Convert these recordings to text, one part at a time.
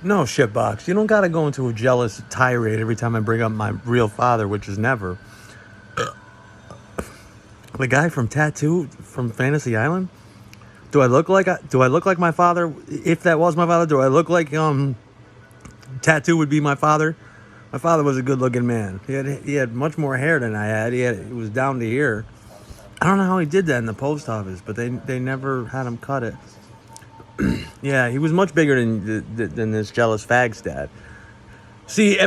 No, shitbox. You don't gotta go into a jealous tirade every time I bring up my real father, which is never. The guy from Tattoo from Fantasy Island. Do I look like my father? If that was my father, do I look like Tattoo would be my father? My father was a good-looking man. He had much more hair than I had. It was down to here. I don't know how he did that in the post office, but they never had him cut it. Yeah, he was much bigger than this jealous fag's dad. See,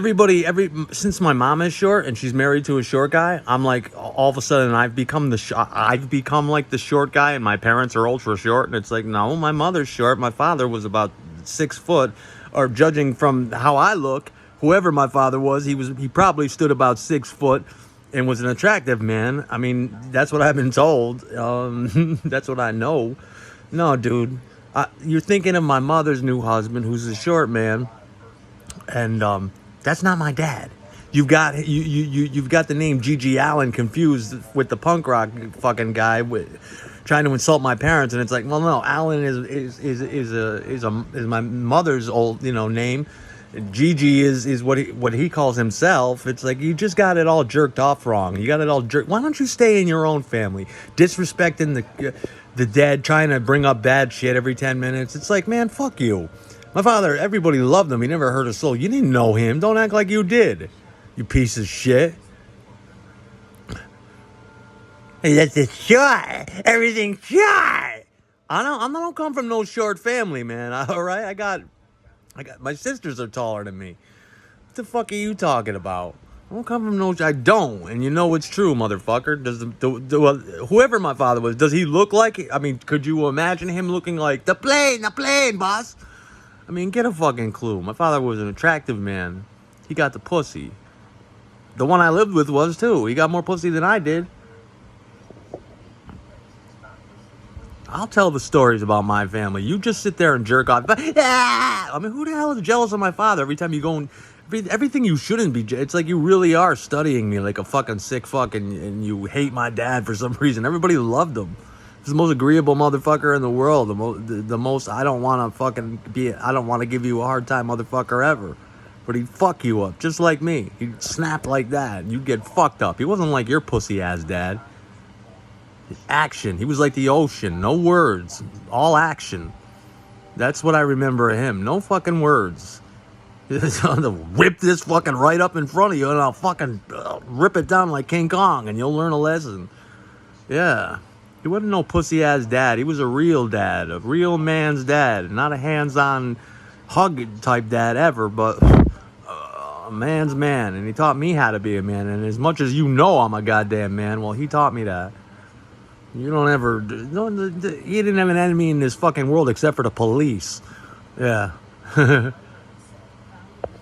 since my mom is short and she's married to a short guy, I'm like all of a sudden I've become like the short guy, and my parents are ultra short, and it's like no, my mother's short. My father was about 6 foot, or judging from how I look, whoever my father was, he probably stood about 6 foot and was an attractive man. I mean, that's what I've been told. That's what I know. No, dude, you're thinking of my mother's new husband, who's a short man. And that's not my dad. You've got the name Gigi Allen confused with the punk rock fucking guy trying to insult my parents, and it's like, well, no, Allen is my mother's old name. Gigi is what he calls himself. It's like you just got it all jerked off wrong. You got it all jerked. Why don't you stay in your own family, disrespecting the dead, trying to bring up bad shit every 10 minutes? It's like, man, fuck you. My father, everybody loved him. He never hurt a soul. You didn't know him. Don't act like you did, you piece of shit. Hey, that's a short. Everything's short. I don't come from no short family, man. All right, I got my sisters are taller than me. What the fuck are you talking about? I don't come from no. I don't, and you know it's true, motherfucker. Whoever my father was, does he look like? I mean, could you imagine him looking like the plane, boss? I mean, get a fucking clue. My father was an attractive man. He got the pussy. The one I lived with was too. He got more pussy than I did. I'll tell the stories about my family. You just sit there and jerk off. I mean, who the hell is jealous of my father every time you go and everything you shouldn't be? It's like you really are studying me like a fucking sick fuck, and you hate my dad for some reason. Everybody loved him. He's the most agreeable motherfucker in the world. The most I don't want to give you a hard time motherfucker ever. But he'd fuck you up just like me. He'd snap like that. You'd get fucked up. He wasn't like your pussy ass dad. Action. He was like the ocean. No words. All action. That's what I remember of him. No fucking words. Whip this fucking right up in front of you, and I'll fucking rip it down like King Kong, and you'll learn a lesson. Yeah. He wasn't no pussy ass dad. He was a real dad, a real man's dad, not a hands-on hug type dad ever, but a man's man. And he taught me how to be a man. And as much as you know I'm a goddamn man, well, he taught me that. You don't ever. No, he didn't have an enemy in this fucking world except for the police. Yeah.